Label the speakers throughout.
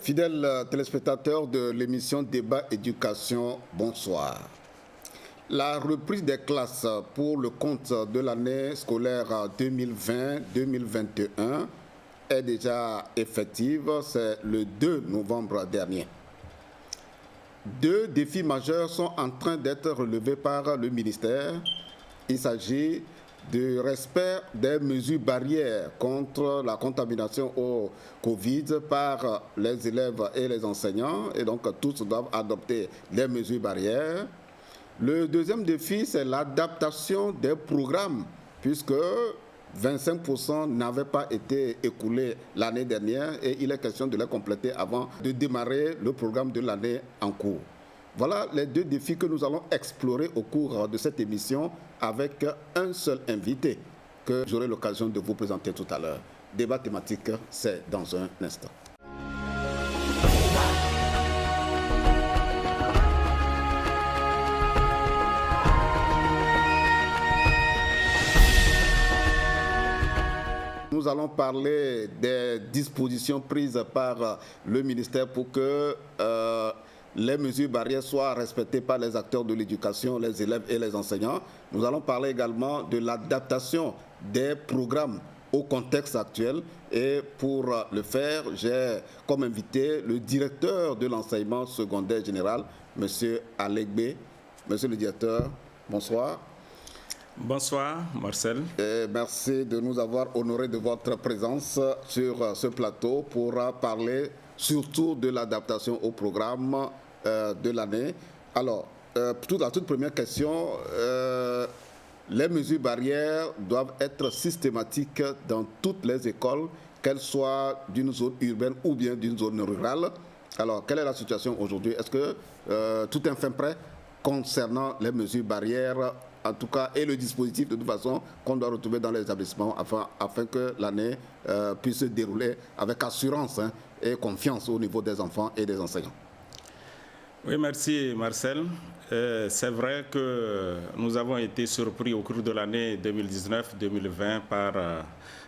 Speaker 1: Fidèles téléspectateurs de l'émission Débat Éducation, bonsoir. La reprise des classes pour le compte de l'année scolaire 2020-2021 est déjà effective, c'est le 2 novembre dernier. Deux défis majeurs sont en train d'être relevés par le ministère. Il s'agit du respect des mesures barrières contre la contamination au Covid par les élèves et les enseignants, et donc tous doivent adopter les mesures barrières. Le deuxième défi, c'est l'adaptation des programmes, puisque 25% n'avaient pas été écoulés l'année dernière et il est question de les compléter avant de démarrer le programme de l'année en cours. Voilà les deux défis que nous allons explorer au cours de cette émission avec un seul invité que j'aurai l'occasion de vous présenter tout à l'heure. Débat thématique, c'est dans un instant. Nous allons parler des dispositions prises par le ministère pour que les mesures barrières soient respectées par les acteurs de l'éducation, les élèves et les enseignants. Nous allons parler également de l'adaptation des programmes au contexte actuel. Et pour le faire, j'ai comme invité le directeur de l'enseignement secondaire général, M. Alegbe. Monsieur le directeur, bonsoir.
Speaker 2: Bonsoir Marcel.
Speaker 1: Et merci de nous avoir honoré de votre présence sur ce plateau pour parler surtout de l'adaptation au programme de l'année. Alors, la toute première question, les mesures barrières doivent être systématiques dans toutes les écoles, qu'elles soient d'une zone urbaine ou bien d'une zone rurale. Alors, quelle est la situation aujourd'hui? Est-ce que tout est fin prêt concernant les mesures barrières, en tout cas, et le dispositif de toute façon qu'on doit retrouver dans les établissements afin que l'année puisse se dérouler avec assurance et confiance au niveau des enfants et des enseignants?
Speaker 2: Oui, merci Marcel. C'est vrai que nous avons été surpris au cours de l'année 2019-2020 par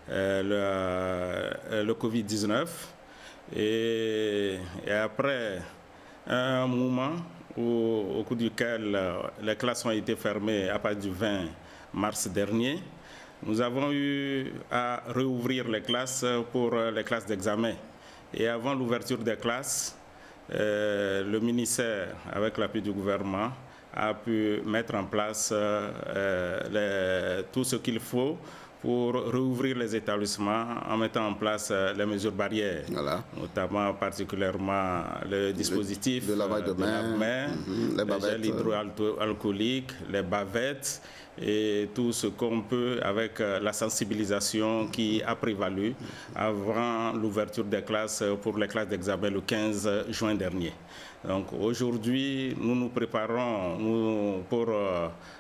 Speaker 2: le Covid-19 et après un moment au cours duquel les classes ont été fermées à partir du 20 mars dernier, nous avons eu à rouvrir les classes pour les classes d'examen. Et avant l'ouverture des classes, le ministère, avec l'appui du gouvernement, a pu mettre en place tout ce qu'il faut pour rouvrir les établissements en mettant en place les mesures barrières, notamment particulièrement le dispositif
Speaker 1: de lavage de main,
Speaker 2: les gels hydroalcooliques, les bavettes et tout ce qu'on peut avec la sensibilisation qui a prévalu avant l'ouverture des classes pour les classes d'examen le 15 juin dernier. Donc aujourd'hui, nous nous préparons pour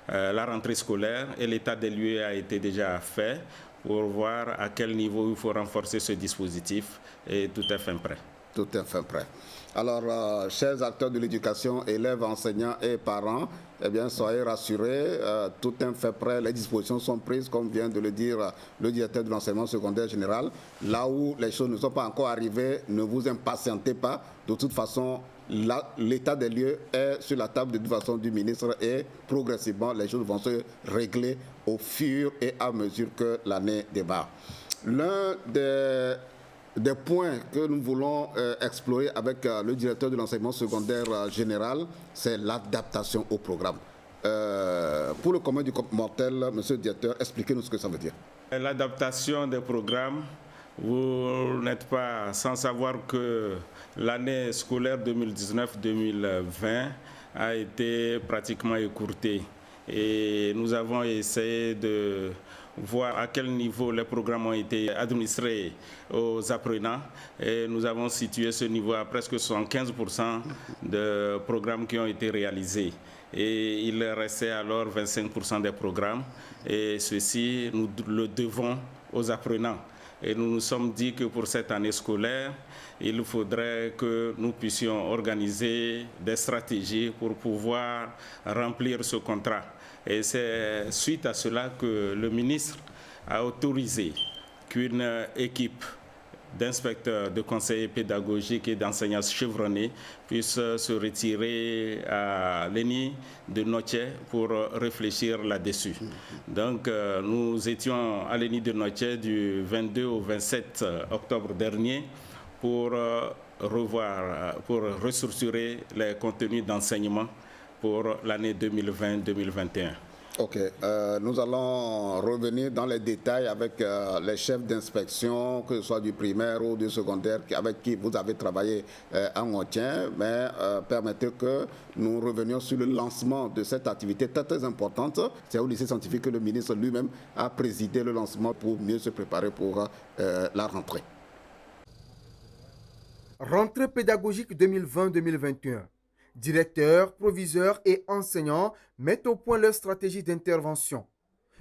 Speaker 2: la rentrée scolaire et l'état des lieux a été déjà fait pour voir à quel niveau il faut renforcer ce dispositif et tout est fin prêt.
Speaker 1: Tout est fin prêt. Alors, chers acteurs de l'éducation, élèves, enseignants et parents, eh bien, soyez rassurés, tout est fait prêt, les dispositions sont prises, comme vient de le dire le directeur de l'enseignement secondaire général. Là où les choses ne sont pas encore arrivées, ne vous impatientez pas. De toute façon, l'état des lieux est sur la table de toute façon du ministre et progressivement, les choses vont se régler au fur et à mesure que l'année démarre. L'un des points que nous voulons explorer avec le directeur de l'enseignement secondaire général, c'est l'adaptation au programme. Pour le commun du mortel, monsieur le directeur, expliquez-nous ce que ça veut dire.
Speaker 2: L'adaptation des programmes, vous n'êtes pas sans savoir que l'année scolaire 2019-2020 a été pratiquement écourtée. Et nous avons essayé de voir à quel niveau les programmes ont été administrés aux apprenants. Et nous avons situé ce niveau à presque 75% de programmes qui ont été réalisés. Et il restait alors 25% des programmes. Et ceci, nous le devons aux apprenants. Et nous nous sommes dit que pour cette année scolaire, il faudrait que nous puissions organiser des stratégies pour pouvoir remplir ce contrat. Et c'est suite à cela que le ministre a autorisé qu'une équipe d'inspecteurs, de conseillers pédagogiques et d'enseignants chevronnés puissent se retirer à l'ENI de Noché pour réfléchir là-dessus. Donc, nous étions à l'ENI de Noché du 22 au 27 octobre dernier pour revoir, pour restructurer les contenus d'enseignement pour l'année 2020-2021.
Speaker 1: Ok, nous allons revenir dans les détails avec les chefs d'inspection, que ce soit du primaire ou du secondaire, avec qui vous avez travaillé en Ngontien, mais permettez que nous revenions sur le lancement de cette activité très, très importante. C'est au lycée scientifique que le ministre lui-même a présidé le lancement pour mieux se préparer pour la rentrée.
Speaker 3: Rentrée pédagogique 2020-2021. Directeurs, proviseurs et enseignants mettent au point leur stratégie d'intervention.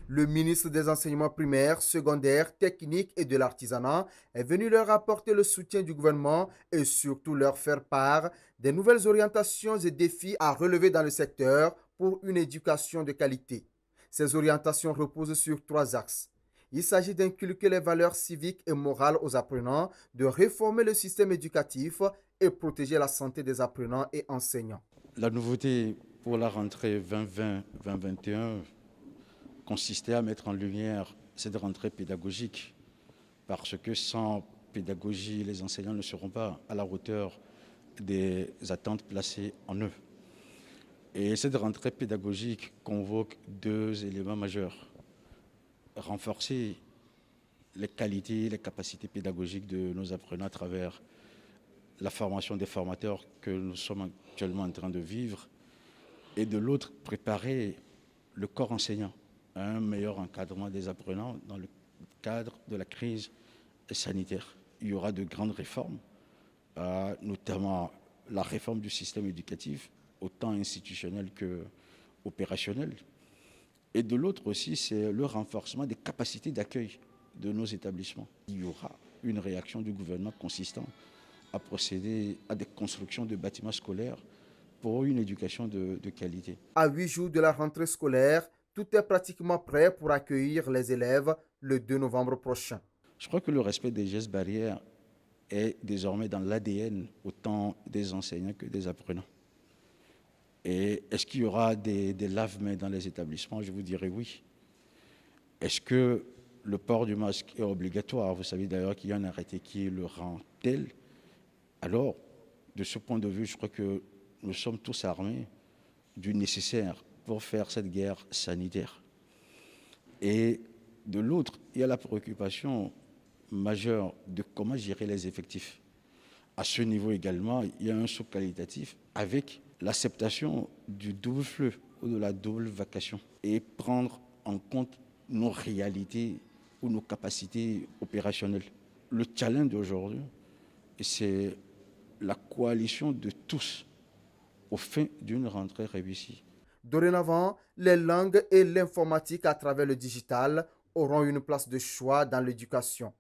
Speaker 3: Le ministre des enseignements primaires, secondaires, techniques et de l'artisanat est venu leur apporter le soutien du gouvernement et surtout leur faire part des nouvelles orientations et défis à relever dans le secteur pour une éducation de qualité. Ces orientations reposent sur 3 axes. Il s'agit d'inculquer les valeurs civiques et morales aux apprenants, de réformer le système éducatif et protéger la santé des apprenants et enseignants.
Speaker 4: La nouveauté pour la rentrée 2020-2021 consistait à mettre en lumière cette rentrée pédagogique parce que sans pédagogie, les enseignants ne seront pas à la hauteur des attentes placées en eux. Et cette rentrée pédagogique convoque 2 éléments majeurs. Renforcer les qualités, les capacités pédagogiques de nos apprenants à travers la formation des formateurs que nous sommes actuellement en train de vivre, et de l'autre, préparer le corps enseignant à un meilleur encadrement des apprenants dans le cadre de la crise sanitaire. Il y aura de grandes réformes, notamment la réforme du système éducatif, autant institutionnel qu'opérationnel. Et de l'autre aussi, c'est le renforcement des capacités d'accueil de nos établissements. Il y aura une réaction du gouvernement consistant à procéder à des constructions de bâtiments scolaires pour une éducation de qualité.
Speaker 3: À 8 jours de la rentrée scolaire, tout est pratiquement prêt pour accueillir les élèves le 2 novembre prochain.
Speaker 4: Je crois que le respect des gestes barrières est désormais dans l'ADN autant des enseignants que des apprenants. Et est-ce qu'il y aura des lave-mains dans les établissements? Je vous dirais oui. Est-ce que le port du masque est obligatoire? Vous savez d'ailleurs qu'il y a un arrêté qui le rend tel. Alors, de ce point de vue, je crois que nous sommes tous armés du nécessaire pour faire cette guerre sanitaire. Et de l'autre, il y a la préoccupation majeure de comment gérer les effectifs. À ce niveau également, il y a un saut qualitatif avec l'acceptation du double flux ou de la double vacation et prendre en compte nos réalités ou nos capacités opérationnelles. Le challenge d'aujourd'hui, c'est la coalition de tous au fin d'une rentrée réussie.
Speaker 3: Dorénavant, les langues et l'informatique à travers le digital auront une place de choix dans l'éducation.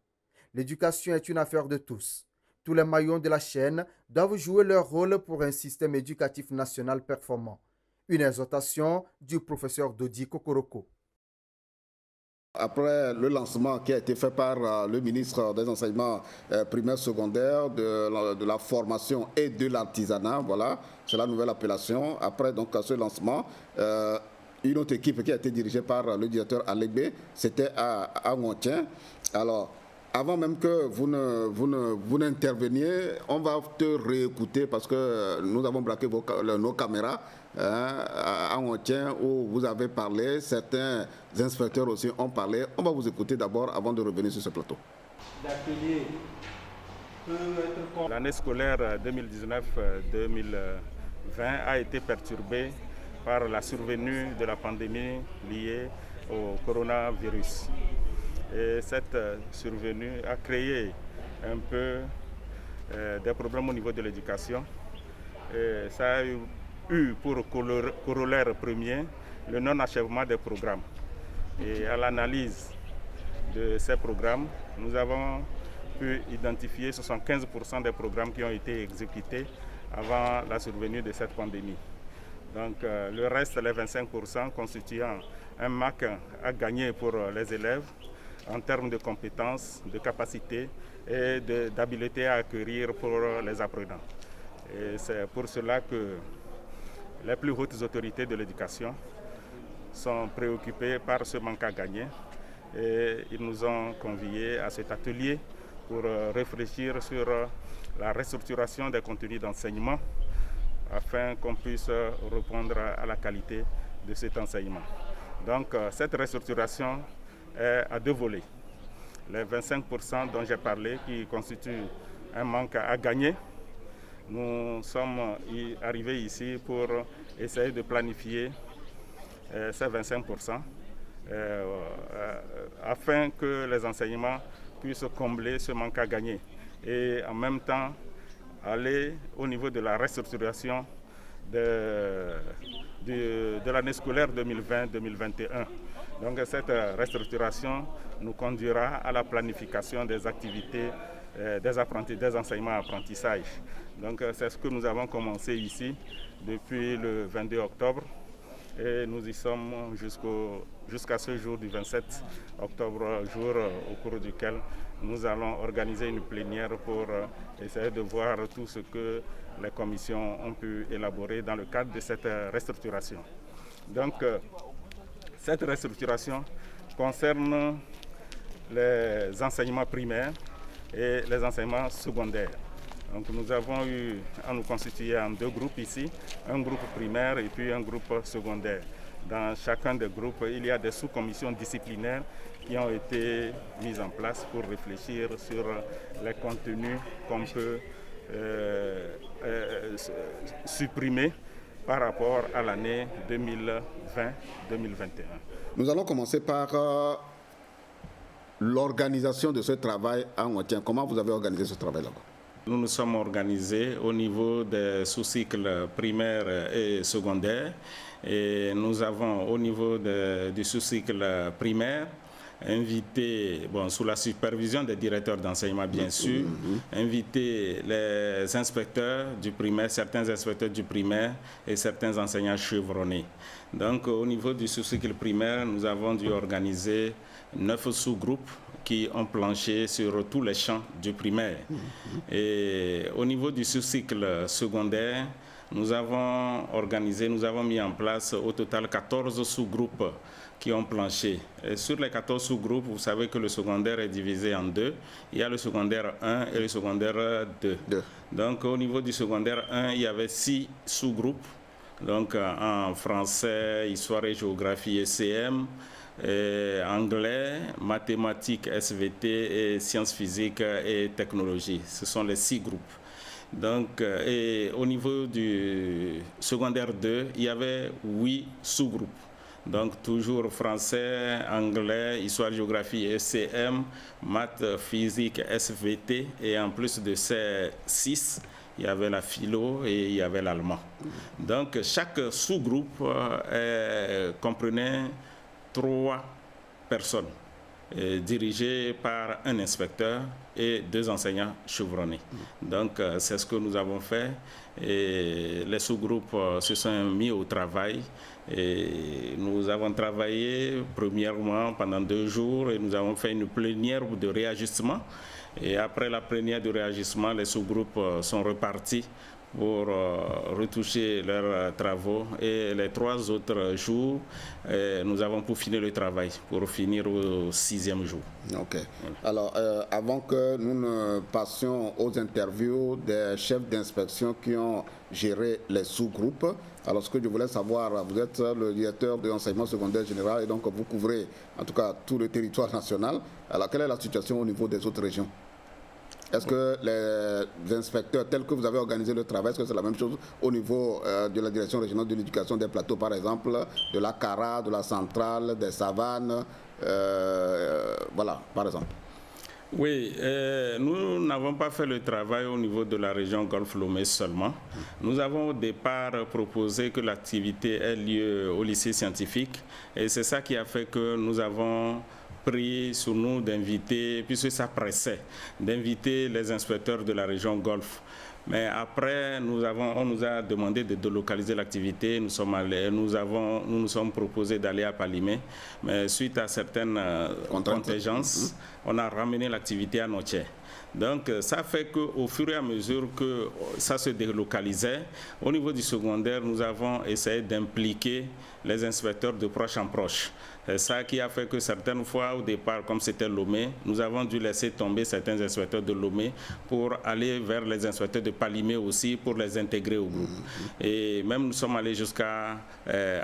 Speaker 3: L'éducation est une affaire de tous. Tous les maillons de la chaîne doivent jouer leur rôle pour un système éducatif national performant. Une exhortation du professeur Dodi Kokoroko.
Speaker 1: Après le lancement qui a été fait par le ministre des enseignements primaires secondaires, de la formation et de l'artisanat, voilà, c'est la nouvelle appellation. Après donc ce lancement, une autre équipe qui a été dirigée par le directeur Alekbe, c'était à Ngontien. Alors, avant même que vous n'interveniez, on va te réécouter parce que nous avons braqué nos caméras à Ngontien où vous avez parlé. Certains inspecteurs aussi ont parlé. On va vous écouter d'abord avant de revenir sur ce plateau.
Speaker 2: L'année scolaire 2019-2020 a été perturbée par la survenue de la pandémie liée au coronavirus. Et cette survenue a créé un peu des problèmes au niveau de l'éducation. Ça a eu pour corollaire premier le non-achèvement des programmes. Et à l'analyse de ces programmes, nous avons pu identifier 75% des programmes qui ont été exécutés avant la survenue de cette pandémie. Donc le reste, les 25%, constituant un manque à gagner pour les élèves en termes de compétences, de capacités et d'habileté à acquérir pour les apprenants. Et c'est pour cela que les plus hautes autorités de l'éducation sont préoccupées par ce manque à gagner et ils nous ont conviés à cet atelier pour réfléchir sur la restructuration des contenus d'enseignement afin qu'on puisse répondre à la qualité de cet enseignement. Donc cette restructuration est à deux volets. Les 25% dont j'ai parlé qui constituent un manque à gagner, nous sommes arrivés ici pour essayer de planifier ces 25% afin que les enseignements puissent combler ce manque à gagner et en même temps aller au niveau de la restructuration de l'année scolaire 2020-2021. Donc cette restructuration nous conduira à la planification des activités des enseignements apprentissage. Donc c'est ce que nous avons commencé ici depuis le 22 octobre et nous y sommes jusqu'à ce jour du 27 octobre, jour au cours duquel nous allons organiser une plénière pour essayer de voir tout ce que les commissions ont pu élaborer dans le cadre de cette restructuration. Donc cette restructuration concerne les enseignements primaires et les enseignements secondaires. Donc nous avons eu à nous constituer en deux groupes ici, un groupe primaire et puis un groupe secondaire. Dans chacun des groupes, il y a des sous-commissions disciplinaires qui ont été mises en place pour réfléchir sur les contenus qu'on peut supprimer par rapport à l'année 2020-2021.
Speaker 1: Nous allons commencer par l'organisation de ce travail à Ouatien. Comment vous avez organisé ce travail là-bas?
Speaker 2: Nous nous sommes organisés au niveau des sous-cycles primaires et secondaires. Et nous avons au niveau du sous-cycle primaire invité, sous la supervision des directeurs d'enseignement bien sûr, invité les inspecteurs du primaire, certains inspecteurs du primaire et certains enseignants chevronnés. Donc au niveau du sous-cycle primaire, nous avons dû organiser 9 sous-groupes qui ont planché sur tous les champs du primaire. Et au niveau du sous-cycle secondaire, nous avons mis en place au total 14 sous-groupes qui ont planché. Et sur les 14 sous-groupes, vous savez que le secondaire est divisé en deux. Il y a le secondaire 1 et le secondaire 2. Donc au niveau du secondaire 1, il y avait 6 sous-groupes. Donc en français, histoire et géographie ECM, anglais, mathématiques SVT et sciences physiques et technologie. Ce sont les 6 groupes. Donc, et au niveau du secondaire 2, il y avait 8 sous-groupes. Donc, toujours français, anglais, histoire, géographie, ECM, maths, physique, SVT. Et en plus de ces 6, il y avait la philo et il y avait l'allemand. Donc, chaque sous-groupe comprenait 3 personnes dirigées par un inspecteur et 2 enseignants chevronnés. Donc, c'est ce que nous avons fait. Et les sous-groupes se sont mis au travail. Et nous avons travaillé premièrement pendant 2 jours et nous avons fait une plénière de réajustement. Et après la plénière de réajustement, les sous-groupes sont repartis pour retoucher leurs travaux. Et les 3 autres jours, nous avons peaufiné le travail pour finir au 6e jour.
Speaker 1: Ok. Alors, avant que nous ne passions aux interviews des chefs d'inspection qui ont géré les sous-groupes, alors ce que je voulais savoir, vous êtes le directeur de l'enseignement secondaire général et donc vous couvrez en tout cas tout le territoire national. Alors, quelle est la situation au niveau des autres régions ? Est-ce que les inspecteurs, tels que vous avez organisé le travail, est-ce que c'est la même chose au niveau de la direction régionale de l'éducation des plateaux, par exemple, de la Cara, de la Centrale, des Savanes, voilà, par exemple?
Speaker 2: Oui, nous n'avons pas fait le travail au niveau de la région Golfe-Lomé seulement. Nous avons au départ proposé que l'activité ait lieu au lycée scientifique et c'est ça qui a fait que nous avons pris sur nous d'inviter, puisque ça pressait, d'inviter les inspecteurs de la région Golfe. Mais après, on nous a demandé de délocaliser l'activité. Nous nous sommes proposé d'aller à Palimé. Mais suite à certaines contingences, on a ramené l'activité à Notier. Donc ça fait qu'au fur et à mesure que ça se délocalisait, au niveau du secondaire, nous avons essayé d'impliquer les inspecteurs de proche en proche. C'est ça qui a fait que certaines fois, au départ, comme c'était Lomé, nous avons dû laisser tomber certains inspecteurs de Lomé pour aller vers les inspecteurs de Palimé aussi, pour les intégrer au groupe. Et même nous sommes allés jusqu'à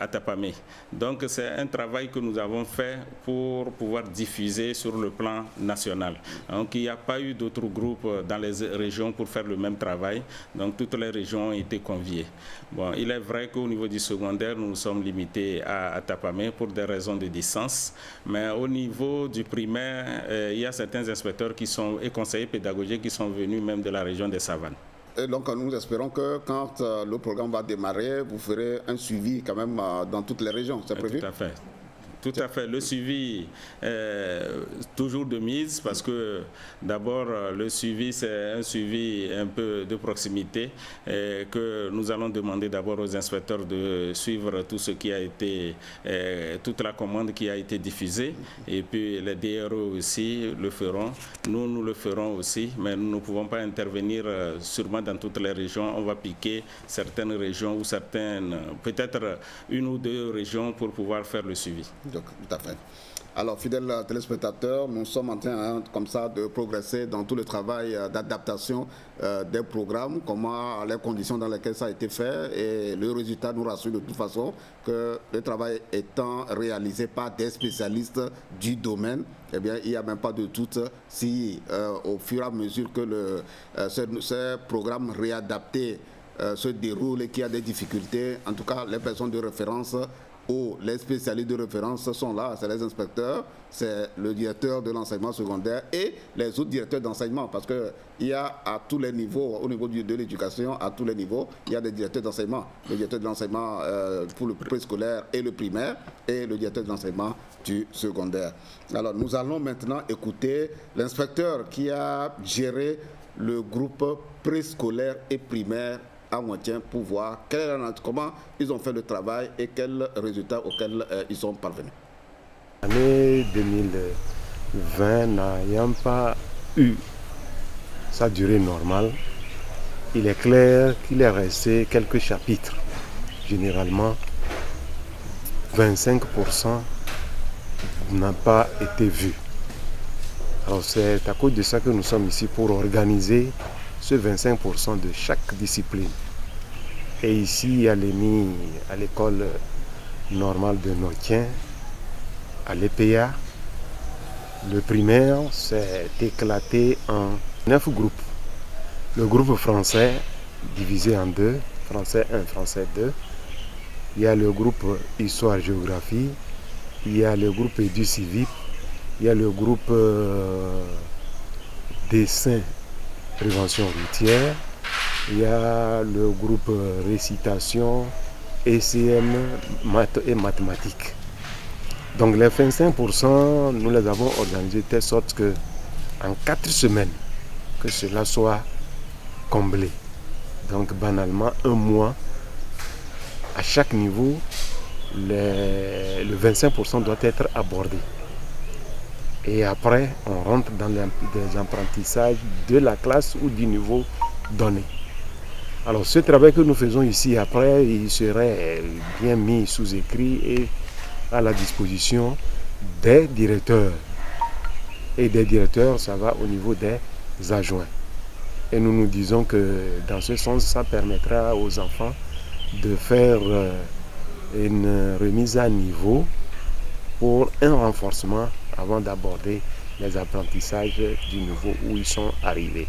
Speaker 2: Atapamé. Donc c'est un travail que nous avons fait pour pouvoir diffuser sur le plan national. Donc il n'y a pas eu d'autres groupes dans les régions pour faire le même travail. Donc toutes les régions ont été conviées. Bon, il est vrai qu'au niveau du secondaire, nous nous sommes limités à Atapamé pour des raisons de distance, mais au niveau du primaire, il y a certains inspecteurs et conseillers pédagogiques qui sont venus même de la région des Savanes.
Speaker 1: Et donc nous espérons que quand le programme va démarrer, vous ferez un suivi quand même dans toutes les régions, c'est prévu?
Speaker 2: Tout à fait. Tout à fait. Le suivi est toujours de mise parce que d'abord le suivi c'est un suivi un peu de proximité et que nous allons demander d'abord aux inspecteurs de suivre tout ce qui a été, toute la commande qui a été diffusée et puis les DRO aussi le feront. Nous le ferons aussi, mais nous ne pouvons pas intervenir sûrement dans toutes les régions. On va piquer certaines régions ou certaines, peut-être une ou deux régions pour pouvoir faire le suivi.
Speaker 1: Donc, tout à fait. Alors, fidèles téléspectateurs, nous sommes en train comme ça de progresser dans tout le travail d'adaptation des programmes, comment les conditions dans lesquelles ça a été fait et le résultat nous rassure de toute façon que le travail étant réalisé par des spécialistes du domaine, eh bien, il n'y a même pas de doute si au fur et à mesure que ce programme réadapté se déroule et qu'il y a des difficultés, en tout cas les personnes de référence les spécialistes de référence sont là, c'est les inspecteurs, c'est le directeur de l'enseignement secondaire et les autres directeurs d'enseignement, parce qu'il y a à tous les niveaux, au niveau de l'éducation, à tous les niveaux, il y a des directeurs d'enseignement. Le directeur de l'enseignement pour le préscolaire et le primaire et le directeur de l'enseignement du secondaire. Alors nous allons maintenant écouter l'inspecteur qui a géré le groupe préscolaire et primaire à Montien pour voir comment ils ont fait le travail et quels résultats auxquels ils sont parvenus.
Speaker 5: L'année 2020 n'ayant pas eu sa durée normale, il est clair qu'il est resté quelques chapitres. Généralement, 25% n'a pas été vu. Alors c'est à cause de ça que nous sommes ici pour organiser ce 25% de chaque discipline. Et ici, à l'ENI, à l'école normale de Notien, à l'EPA, le primaire s'est éclaté en 9 groupes. Le groupe français, divisé en deux, français 1, français 2. Il y a le groupe histoire-géographie, il y a le groupe édu-civique, il y a le groupe dessin prévention routière, il y a le groupe récitation, ECM, maths et mathématiques. Donc les 25%, nous les avons organisés de telle sorte que en 4 semaines, que cela soit comblé. Donc banalement, un mois, à chaque niveau, le 25% doit être abordé. Et après, on rentre dans des apprentissages de la classe ou du niveau donné. Alors, ce travail que nous faisons ici, après, il serait bien mis sous écrit et à la disposition des directeurs. Et des directeurs, ça va au niveau des adjoints. Et nous nous disons que dans ce sens, ça permettra aux enfants de faire une remise à niveau pour un renforcement avant d'aborder les apprentissages du niveau où ils sont arrivés.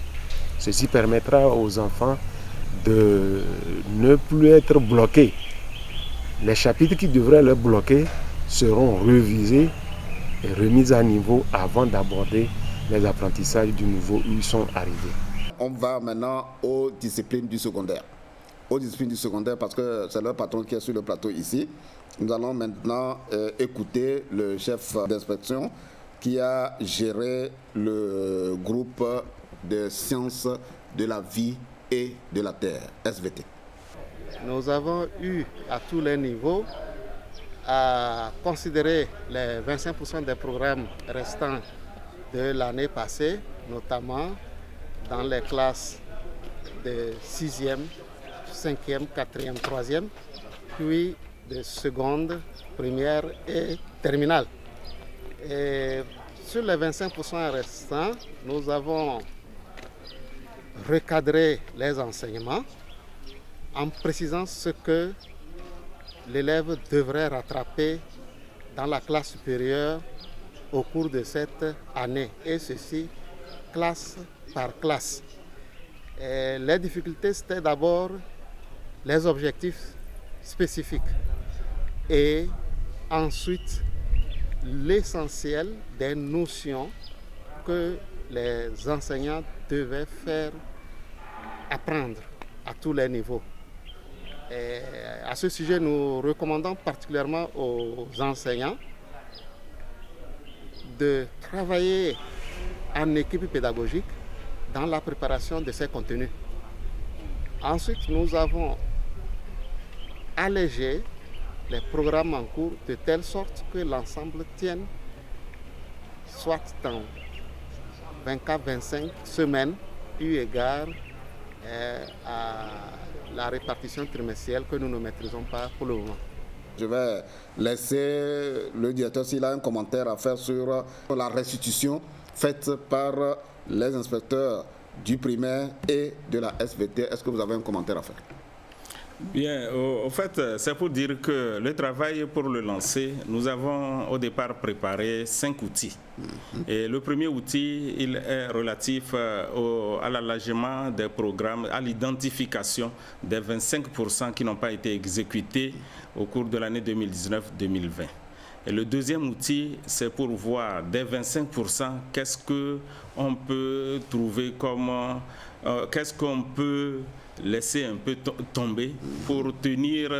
Speaker 5: Ceci permettra aux enfants de ne plus être bloqués. Les chapitres qui devraient les bloquer seront revisés et remis à niveau avant d'aborder les apprentissages du niveau où ils sont arrivés.
Speaker 1: On va maintenant aux disciplines du secondaire. Aux disciplines du secondaire parce que c'est leur patron qui est sur le plateau ici. Nous allons maintenant écouter le chef d'inspection qui a géré le groupe de sciences de la vie et de la terre, SVT.
Speaker 6: Nous avons eu à tous les niveaux à considérer les 25% des programmes restants de l'année passée, notamment dans les classes de 6e, 5e, 4e, 3e, puis de seconde, première et terminale. Et sur les 25% restants, nous avons recadré les enseignements en précisant ce que l'élève devrait rattraper dans la classe supérieure au cours de cette année, et ceci classe par classe. Et les difficultés, c'était d'abord les objectifs spécifiques et ensuite l'essentiel des notions que les enseignants devaient faire apprendre à tous les niveaux. Et à ce sujet, nous recommandons particulièrement aux enseignants de travailler en équipe pédagogique dans la préparation de ces contenus. Ensuite, nous avons allégé les programmes en cours de telle sorte que l'ensemble tienne soit dans 24-25 semaines, eu égard à la répartition trimestrielle que nous ne maîtrisons pas pour le moment.
Speaker 1: Je vais laisser le directeur s'il a un commentaire à faire sur la restitution faite par les inspecteurs du primaire et de la SVT. Est-ce que vous avez un commentaire à faire?
Speaker 2: Bien, au fait, c'est pour dire que le travail pour le lancer, nous avons au départ préparé 5 outils. Et le premier outil, il est relatif à l'allègement des programmes, à l'identification des 25% qui n'ont pas été exécutés au cours de l'année 2019-2020. Et le deuxième outil, c'est pour voir des 25%, qu'est-ce qu'on peut trouver comme, qu'est-ce qu'on peut laisser un peu tomber pour tenir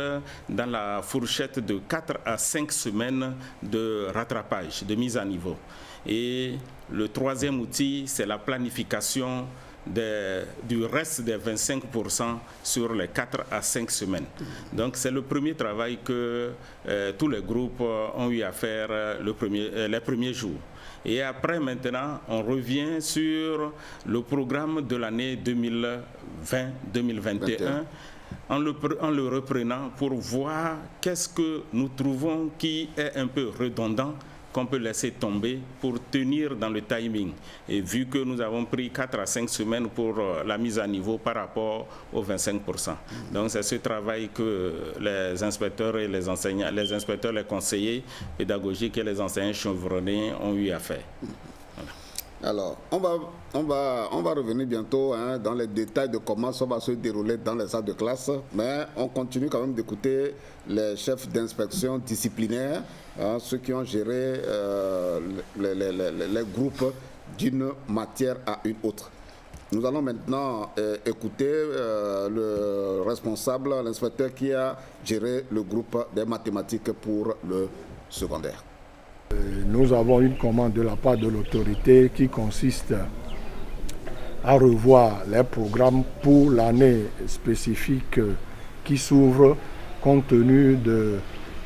Speaker 2: dans la fourchette de 4 à 5 semaines de rattrapage, de mise à niveau. Et le troisième outil, c'est la planification du reste des 25% sur les 4 à 5 semaines. Donc c'est le premier travail que tous les groupes ont eu à faire les premiers jours. Et après, maintenant, on revient sur le programme de l'année 2020-2021 en le reprenant pour voir qu'est-ce que nous trouvons qui est un peu redondant, qu'on peut laisser tomber pour tenir dans le timing. Et vu que nous avons pris 4 à 5 semaines pour la mise à niveau par rapport aux 25%. Donc c'est ce travail que les inspecteurs et les enseignants, les inspecteurs, les conseillers pédagogiques et les enseignants chevronnés ont eu à faire.
Speaker 1: Alors, on va revenir bientôt dans les détails de comment ça va se dérouler dans les salles de classe, mais on continue quand même d'écouter les chefs d'inspection disciplinaire, ceux qui ont géré les groupes d'une matière à une autre. Nous allons maintenant écouter le responsable, l'inspecteur qui a géré le groupe des mathématiques pour le secondaire.
Speaker 7: Nous avons une commande de la part de l'autorité qui consiste à revoir les programmes pour l'année spécifique qui s'ouvre compte tenu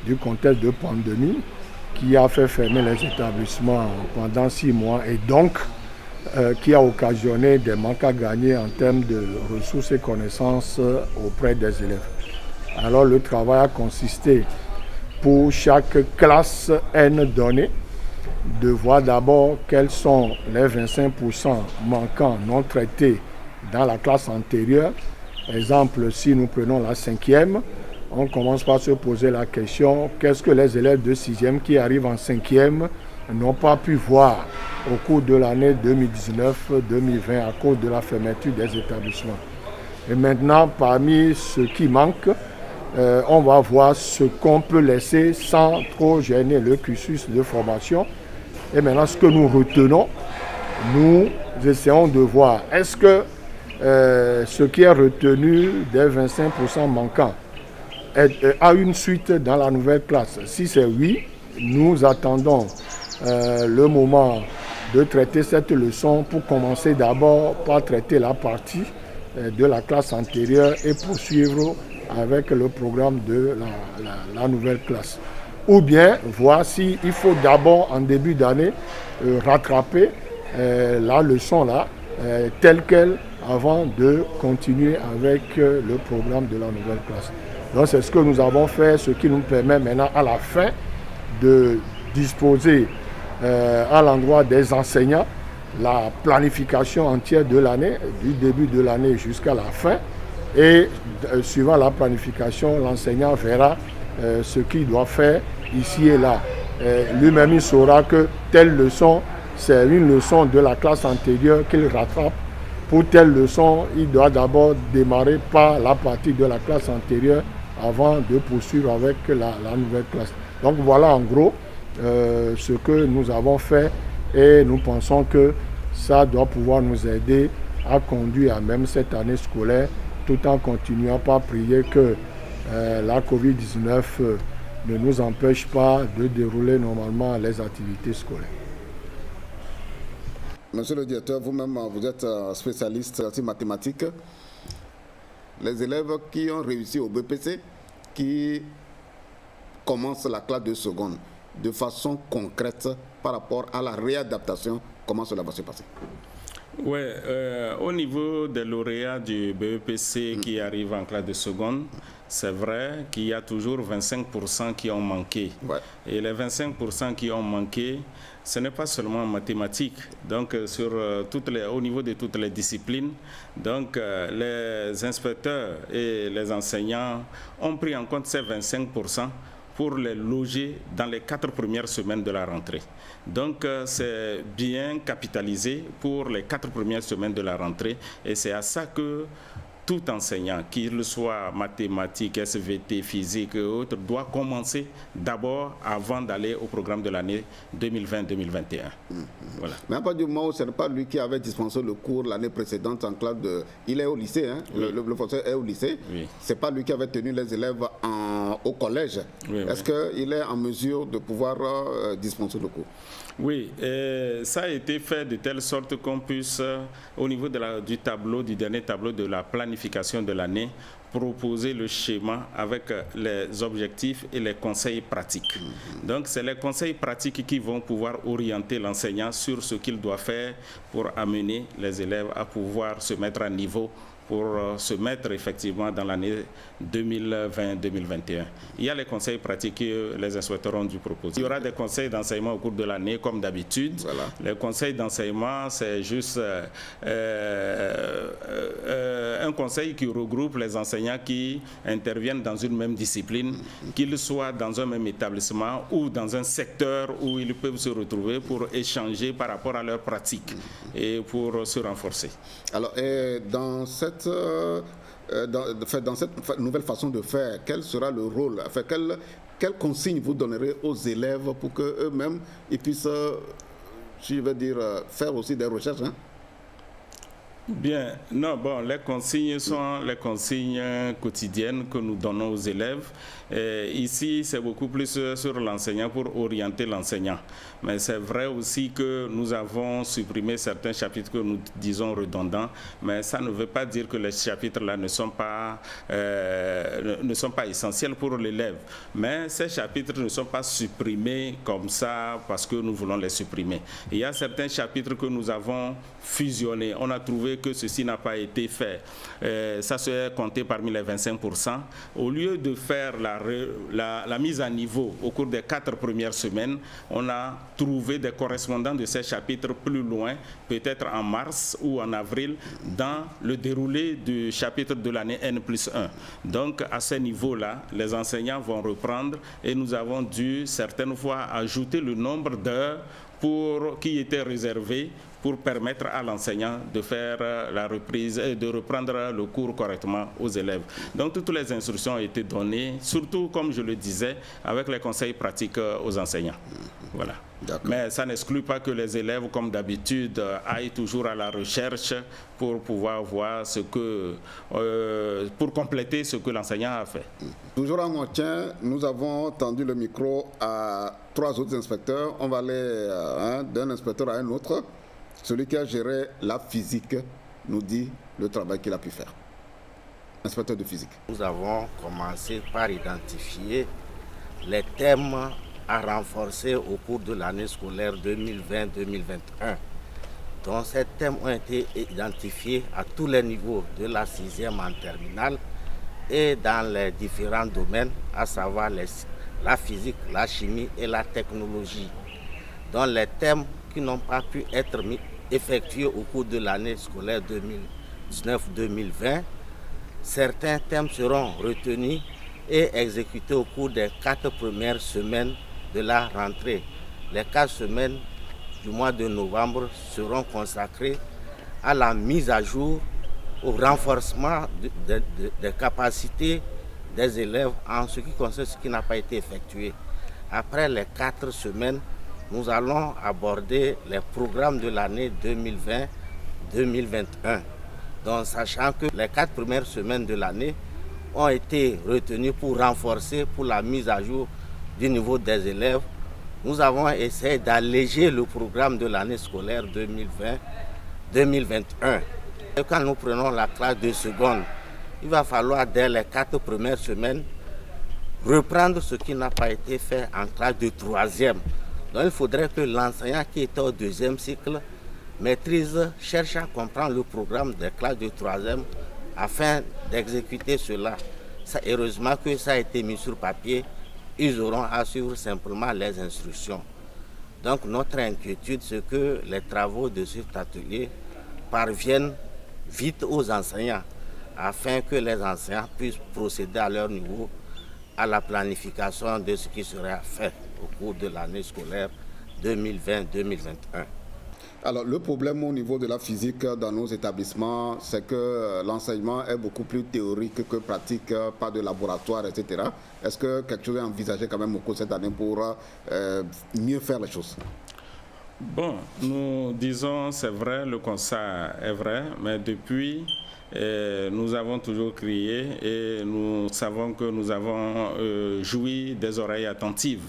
Speaker 7: du contexte de pandémie qui a fait fermer les établissements pendant 6 mois et donc qui a occasionné des manques à gagner en termes de ressources et connaissances auprès des élèves. Alors le travail a consisté pour chaque classe N donnée, de voir d'abord quels sont les 25% manquants non traités dans la classe antérieure. Exemple, si nous prenons la 5e, on commence par se poser la question, qu'est-ce que les élèves de 6e qui arrivent en 5e n'ont pas pu voir au cours de l'année 2019-2020 à cause de la fermeture des établissements. Et maintenant, parmi ce qui manque, on va voir ce qu'on peut laisser sans trop gêner le cursus de formation. Et maintenant, ce que nous retenons, nous essayons de voir est-ce que ce qui est retenu des 25% manquants a une suite dans la nouvelle classe. Si c'est oui, nous attendons le moment de traiter cette leçon pour commencer d'abord par traiter la partie de la classe antérieure et poursuivre avec le programme de la nouvelle classe. Ou bien voir s'il faut d'abord en début d'année rattraper la leçon là telle quelle avant de continuer avec le programme de la nouvelle classe. Donc c'est ce que nous avons fait, ce qui nous permet maintenant à la fin de disposer à l'endroit des enseignants la planification entière de l'année, du début de l'année jusqu'à la fin. Et suivant la planification, l'enseignant verra ce qu'il doit faire ici et là. Lui-même, il saura que telle leçon, c'est une leçon de la classe antérieure qu'il rattrape. Pour telle leçon, il doit d'abord démarrer par la partie de la classe antérieure avant de poursuivre avec la nouvelle classe. Donc voilà en gros ce que nous avons fait et nous pensons que ça doit pouvoir nous aider à conduire même cette année scolaire tout en continuant par prier que la COVID-19 ne nous empêche pas de dérouler normalement les activités scolaires.
Speaker 1: Monsieur le directeur, vous-même, vous êtes spécialiste en mathématiques. Les élèves qui ont réussi au BPC, qui commencent la classe de seconde, de façon concrète par rapport à la réadaptation, comment cela va se passer?
Speaker 2: Oui, au niveau des lauréats du BEPC qui arrivent en classe de seconde, c'est vrai qu'il y a toujours 25% qui ont manqué.
Speaker 1: Ouais.
Speaker 2: Et les 25% qui ont manqué, ce n'est pas seulement en mathématiques. Donc, au niveau de toutes les disciplines, donc, les inspecteurs et les enseignants ont pris en compte ces 25% pour les loger dans les 4 premières semaines de la rentrée. Donc, c'est bien capitalisé pour les 4 premières semaines de la rentrée et c'est à ça que tout enseignant, qu'il soit mathématiques, SVT, physique et autres, doit commencer d'abord avant d'aller au programme de l'année 2020-2021. Voilà.
Speaker 1: Mais à partir du moment où ce n'est pas lui qui avait dispensé le cours l'année précédente en classe de... Il est au lycée, hein? Oui. Le professeur est au lycée.
Speaker 2: Oui.
Speaker 1: Ce n'est pas lui qui avait tenu les élèves au collège.
Speaker 2: Oui,
Speaker 1: Est-ce qu'il est en mesure de pouvoir dispenser le cours?
Speaker 2: Oui, ça a été fait de telle sorte qu'on puisse, au niveau du dernier tableau de la planification de l'année, proposer le schéma avec les objectifs et les conseils pratiques. Donc, c'est les conseils pratiques qui vont pouvoir orienter l'enseignant sur ce qu'il doit faire pour amener les élèves à pouvoir se mettre à niveau pour se mettre effectivement dans l'année 2020-2021. Il y a les conseils pratiques que les inspecteurs ont dû proposer. Il y aura des conseils d'enseignement au cours de l'année, comme d'habitude. Voilà. Les conseils d'enseignement, c'est juste un conseil qui regroupe les enseignants qui interviennent dans une même discipline, qu'ils soient dans un même établissement ou dans un secteur où ils peuvent se retrouver pour échanger par rapport à leurs pratiques et pour se renforcer.
Speaker 1: Alors, dans cette nouvelle façon de faire, quel sera le rôle, enfin, quelle consigne vous donnerez aux élèves pour qu'eux-mêmes ils puissent, je veux dire, faire aussi des recherches, hein?
Speaker 2: Bien, non, bon, les consignes sont les consignes quotidiennes que nous donnons aux élèves. Et ici, c'est beaucoup plus sur l'enseignant pour orienter l'enseignant. Mais c'est vrai aussi que nous avons supprimé certains chapitres que nous disons redondants, mais ça ne veut pas dire que les chapitres-là ne sont pas essentiels pour l'élève. Mais ces chapitres ne sont pas supprimés comme ça parce que nous voulons les supprimer. Il y a certains chapitres que nous avons fusionnés. On a trouvé que ceci n'a pas été fait. Ça serait compté parmi les 25%. Au lieu de faire la mise à niveau au cours des 4 premières semaines, on a trouvé des correspondants de ces chapitres plus loin, peut-être en mars ou en avril, dans le déroulé du chapitre de l'année N+1. Donc, à ce niveau-là, les enseignants vont reprendre et nous avons dû certaines fois ajouter le nombre d'heures qui était réservé pour permettre à l'enseignant de faire la reprise et de reprendre le cours correctement aux élèves. Donc toutes les instructions ont été données, surtout comme je le disais, avec les conseils pratiques aux enseignants. Voilà. Mais ça n'exclut pas que les élèves, comme d'habitude, aillent toujours à la recherche pour pouvoir voir pour compléter ce que l'enseignant a fait.
Speaker 1: Toujours en entretien, nous avons tendu le micro à 3 autres inspecteurs. On va aller d'un inspecteur à un autre. Celui qui a géré la physique nous dit le travail qu'il a pu faire. Inspecteur de physique.
Speaker 8: Nous avons commencé par identifier les thèmes à renforcer au cours de l'année scolaire 2020-2021. Donc ces thèmes ont été identifiés à tous les niveaux de la 6e en terminale et dans les différents domaines, à savoir la physique, la chimie et la technologie. Donc les thèmes qui n'ont pas pu être effectués au cours de l'année scolaire 2019-2020, certains thèmes seront retenus et exécutés au cours des 4 premières semaines de la rentrée. Les 4 semaines du mois de novembre seront consacrées à la mise à jour, au renforcement des capacités des élèves en ce qui concerne ce qui n'a pas été effectué. Après les 4 semaines, nous allons aborder les programmes de l'année 2020-2021. Donc, sachant que les 4 premières semaines de l'année ont été retenues pour renforcer, pour la mise à jour du niveau des élèves, nous avons essayé d'alléger le programme de l'année scolaire 2020-2021. Et quand nous prenons la classe de seconde, il va falloir dès les 4 premières semaines reprendre ce qui n'a pas été fait en classe de 3e. Donc il faudrait que l'enseignant qui est au 2e cycle maîtrise, cherche à comprendre le programme des classes de 3e afin d'exécuter cela. Heureusement que ça a été mis sur papier, ils auront à suivre simplement les instructions. Donc notre inquiétude, c'est que les travaux de cet atelier parviennent vite aux enseignants afin que les enseignants puissent procéder à leur niveau à la planification de ce qui sera fait au cours de l'année scolaire 2020-2021.
Speaker 1: Alors, le problème au niveau de la physique dans nos établissements, c'est que l'enseignement est beaucoup plus théorique que pratique, pas de laboratoire, etc. Est-ce que quelque chose est envisagé quand même au cours de cette année pour mieux faire les choses?
Speaker 2: Bon, nous disons, c'est vrai, le constat est vrai, mais depuis, nous avons toujours crié et nous savons que nous avons joui des oreilles attentives.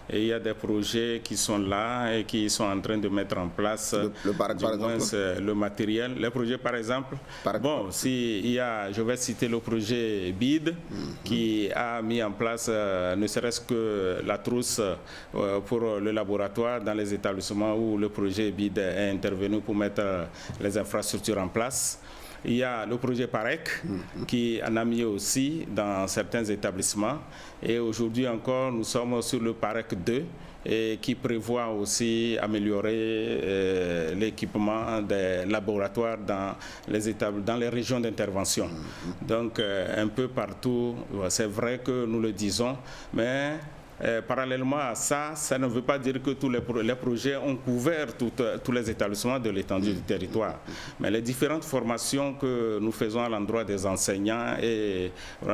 Speaker 2: Et il y a des projets qui sont là et qui sont en train de mettre en place le matériel. Les projets, par exemple, je vais citer le projet BID qui a mis en place ne serait-ce que la trousse pour le laboratoire dans les établissements où le projet BID est intervenu pour mettre les infrastructures en place. Il y a le projet PAREC qui en a mis aussi dans certains établissements. Et aujourd'hui encore, nous sommes sur le PAREC 2 et qui prévoit aussi améliorer l'équipement des laboratoires dans les régions d'intervention. Donc un peu partout, c'est vrai que nous le disons, mais parallèlement à ça, ça ne veut pas dire que tous les projets ont couvert tous les établissements de l'étendue du territoire. Mais les différentes formations que nous faisons à l'endroit des enseignants et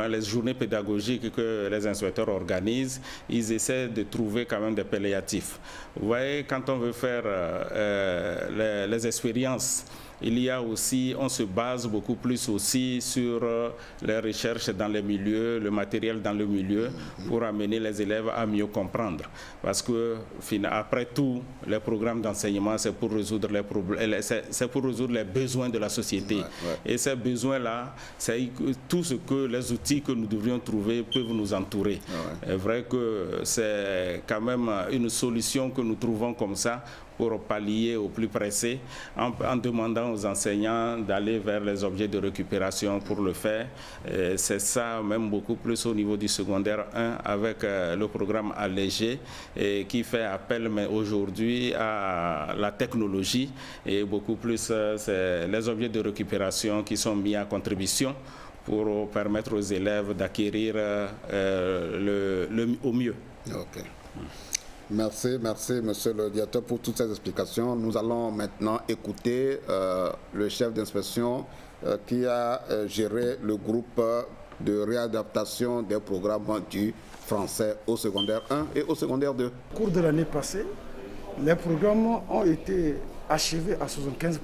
Speaker 2: les journées pédagogiques que les inspecteurs organisent, ils essaient de trouver quand même des palliatifs. Vous voyez, quand on veut faire les expériences, il y a aussi, on se base beaucoup plus aussi sur les recherches dans les milieux, le matériel dans le milieu pour amener les élèves à mieux comprendre. Parce que, après tout, les programmes d'enseignement, c'est pour résoudre les problèmes, c'est pour résoudre les besoins de la société. Et ces besoins-là, c'est tout ce que les outils que nous devrions trouver peuvent nous entourer. C'est vrai que c'est quand même une solution que nous trouvons comme ça pour pallier au plus pressé, en demandant aux enseignants d'aller vers les objets de récupération pour le faire. C'est ça, même beaucoup plus au niveau du secondaire 1, avec le programme allégé, qui fait appel mais aujourd'hui à la technologie, et beaucoup plus c'est les objets de récupération qui sont mis à contribution pour permettre aux élèves d'acquérir au mieux.
Speaker 1: Okay. Merci, monsieur le directeur, pour toutes ces explications. Nous allons maintenant écouter le chef d'inspection qui a géré le groupe de réadaptation des programmes du français au secondaire 1 et au secondaire 2.
Speaker 9: Au cours de l'année passée, les programmes ont été achevés à 75%,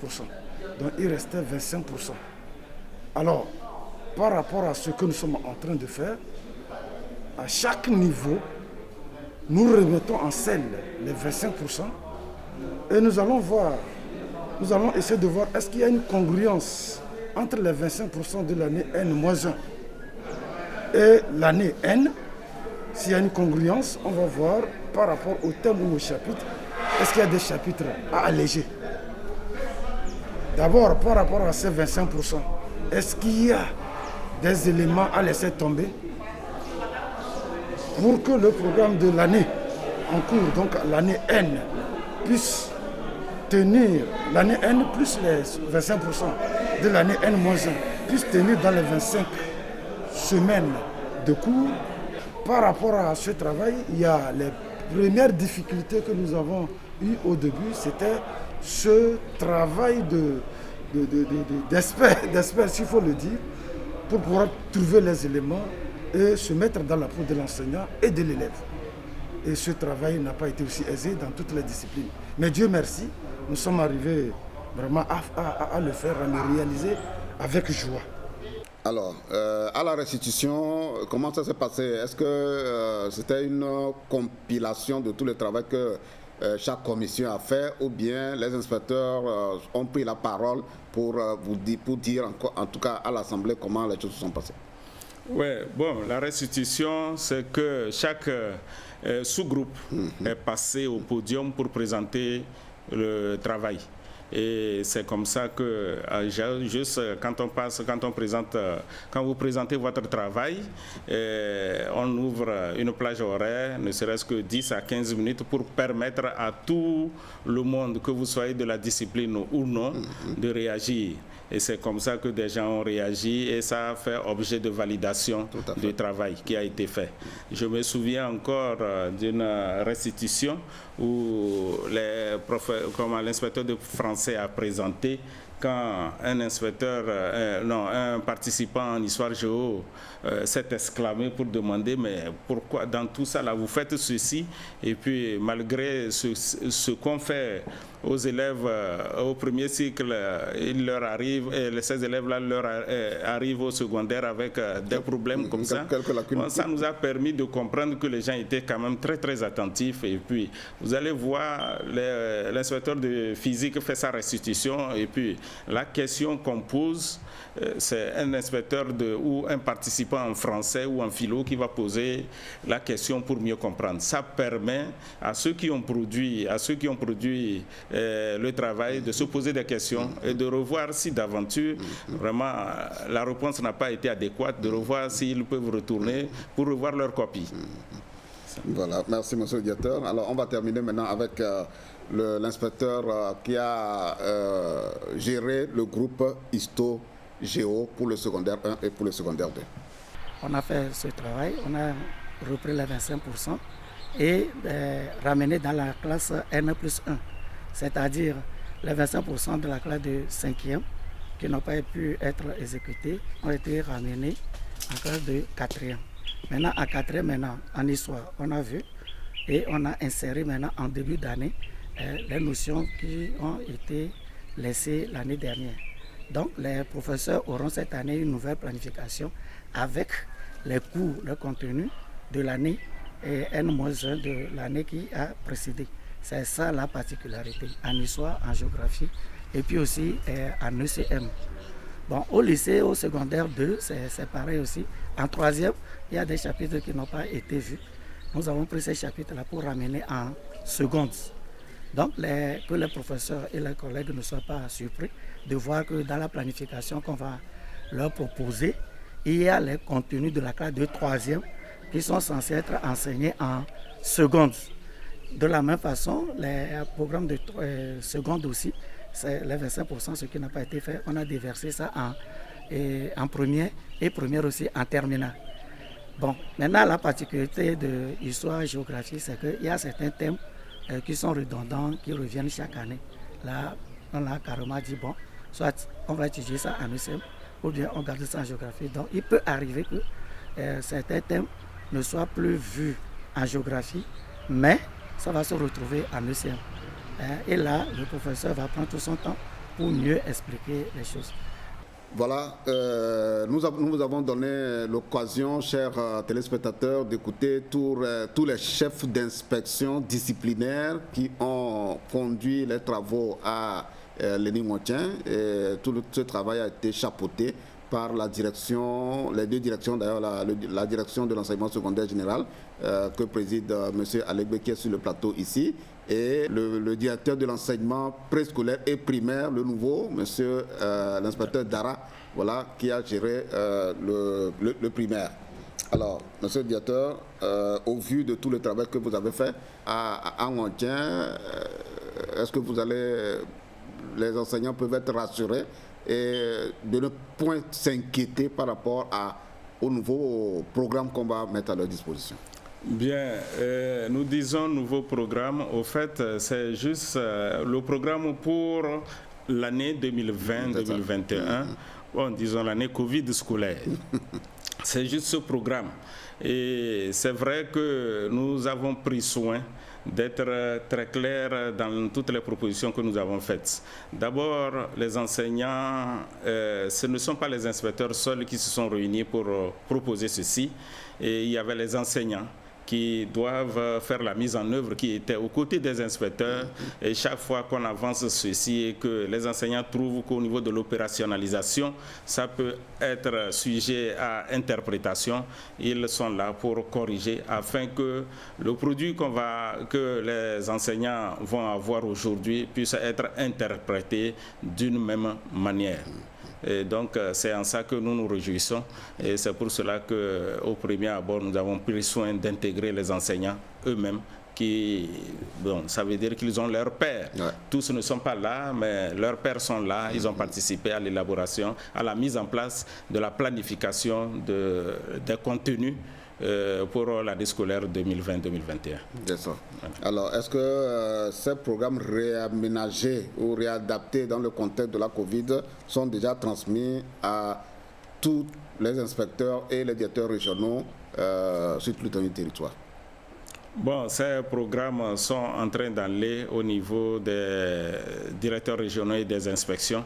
Speaker 9: donc il restait 25%. Alors, par rapport à ce que nous sommes en train de faire, à chaque niveau, nous remettons en scène les 25% et nous allons essayer de voir est-ce qu'il y a une congruence entre les 25% de l'année N-1 et l'année N. S'il y a une congruence, on va voir par rapport au thème ou au chapitre, est-ce qu'il y a des chapitres à alléger. D'abord, par rapport à ces 25%, est-ce qu'il y a des éléments à laisser tomber pour que le programme de l'année en cours, donc l'année N, puisse tenir, l'année N plus les 25% de l'année N-1, puisse tenir dans les 25 semaines de cours. Par rapport à ce travail, il y a les premières difficultés que nous avons eues au début, c'était ce travail d'experts, s'il faut le dire, pour pouvoir trouver les éléments et se mettre dans la peau de l'enseignant et de l'élève. Et ce travail n'a pas été aussi aisé dans toutes les disciplines. Mais Dieu merci, nous sommes arrivés vraiment à le faire, à le réaliser avec joie.
Speaker 1: Alors, à la restitution, comment ça s'est passé? Est-ce que c'était une compilation de tout le travail que chaque commission a fait, ou bien les inspecteurs ont pris la parole pour dire en tout cas à l'Assemblée comment les choses se sont passées?
Speaker 2: Oui, bon, la restitution, c'est que chaque sous-groupe est passé au podium pour présenter le travail. Et c'est comme ça que, juste quand vous présentez votre travail, on ouvre une plage horaire, ne serait-ce que 10 à 15 minutes, pour permettre à tout le monde, que vous soyez de la discipline ou non, de réagir. Et c'est comme ça que des gens ont réagi et ça a fait objet de validation du travail qui a été fait. Je me souviens encore d'une restitution où l'inspecteur de français a présenté quand un participant en histoire géo s'est exclamé pour demander mais pourquoi dans tout ça là vous faites ceci, et puis malgré ce qu'on fait aux élèves au premier cycle, il leur arrive, et ces élèves-là leur arrivent au secondaire avec des problèmes comme ça. Ça nous a permis de comprendre que les gens étaient quand même très très attentifs. Et puis vous allez voir, l'inspecteur de physique fait sa restitution, et puis la question qu'on pose, c'est un inspecteur ou un participant en français ou en philo qui va poser la question pour mieux comprendre. Ça permet à ceux qui ont produit le travail de se poser des questions et de revoir si d'aventure vraiment la réponse n'a pas été adéquate, de revoir s'ils peuvent retourner pour revoir leur copie.
Speaker 1: Voilà, merci monsieur le directeur. Alors on va terminer maintenant avec l'inspecteur qui a géré le groupe Histo Géo pour le secondaire 1 et pour le secondaire 2.
Speaker 10: On a fait ce travail, on a repris les 25% et ramené dans la classe N+1, c'est-à-dire les 25% de la classe de 5e qui n'ont pas pu être exécutés ont été ramenés en classe de 4e. Maintenant, en 4e, en histoire, on a vu et on a inséré maintenant en début d'année les notions qui ont été laissées l'année dernière. Donc, les professeurs auront cette année une nouvelle planification avec les cours, le contenu de l'année et N-1 de l'année qui a précédé. C'est ça la particularité en histoire, en géographie et puis aussi en ECM. Bon, au lycée, au secondaire 2, c'est pareil aussi. En 3e, il y a des chapitres qui n'ont pas été vus. Nous avons pris ces chapitres-là pour ramener en seconde. Donc, que les professeurs et les collègues ne soient pas surpris de voir que dans la planification qu'on va leur proposer, il y a les contenus de la classe de 3e qui sont censés être enseignés en seconde. De la même façon, les programmes de seconde aussi, c'est les 25%, ce qui n'a pas été fait. On a déversé ça en première et première aussi en terminale. Bon, maintenant, la particularité de l'histoire et géographie, c'est qu'il y a certains thèmes qui sont redondants, qui reviennent chaque année. Là, on a carrément dit, bon, soit on va étudier ça en ECM, ou bien on garde ça en géographie. Donc, il peut arriver que certains thèmes ne soient plus vus en géographie, mais ça va se retrouver en ECM. Et là, le professeur va prendre tout son temps pour mieux expliquer les choses.
Speaker 1: Voilà, nous avons donné l'occasion, chers téléspectateurs, d'écouter tous les chefs d'inspection disciplinaire qui ont conduit les travaux à Lénine-Montien. Tout ce travail a été chapeauté par la direction, les deux directions d'ailleurs, la direction de l'enseignement secondaire général que préside M. Alegbe qui est sur le plateau ici, et le directeur de l'enseignement préscolaire et primaire, le nouveau, M. L'inspecteur Dara, voilà, qui a géré le primaire. Alors, monsieur le directeur, au vu de tout le travail que vous avez fait à Ngontien, est-ce que les enseignants peuvent être rassurés et de ne point s'inquiéter par rapport au nouveau programme qu'on va mettre à leur disposition?
Speaker 2: Bien, nous disons nouveau programme. Au fait, c'est juste le programme pour l'année 2020-2021, bon, disons l'année Covid scolaire. C'est juste ce programme. Et c'est vrai que nous avons pris soin d'être très clairs dans toutes les propositions que nous avons faites. D'abord, les enseignants, ce ne sont pas les inspecteurs seuls qui se sont réunis pour proposer ceci. Et il y avait les enseignants qui doivent faire la mise en œuvre, qui étaient aux côtés des inspecteurs. Et chaque fois qu'on avance ceci et que les enseignants trouvent qu'au niveau de l'opérationnalisation, ça peut être sujet à interprétation, ils sont là pour corriger afin que le produit que les enseignants vont avoir aujourd'hui puisse être interprété d'une même manière. Et donc, c'est en ça que nous nous réjouissons. Et c'est pour cela qu'au premier abord, nous avons pris soin d'intégrer les enseignants eux-mêmes ça veut dire qu'ils ont leurs pairs. Ouais. Tous ne sont pas là, mais leurs pairs sont là. Ils ont participé à l'élaboration, à la mise en place de la planification des contenus pour l'année scolaire 2020-2021.
Speaker 1: D'accord. Alors, est-ce que ces programmes réaménagés ou réadaptés dans le contexte de la Covid sont déjà transmis à tous les inspecteurs et les directeurs régionaux sur tout le territoire?
Speaker 2: Bon, ces programmes sont en train d'aller au niveau des directeurs régionaux et des inspections.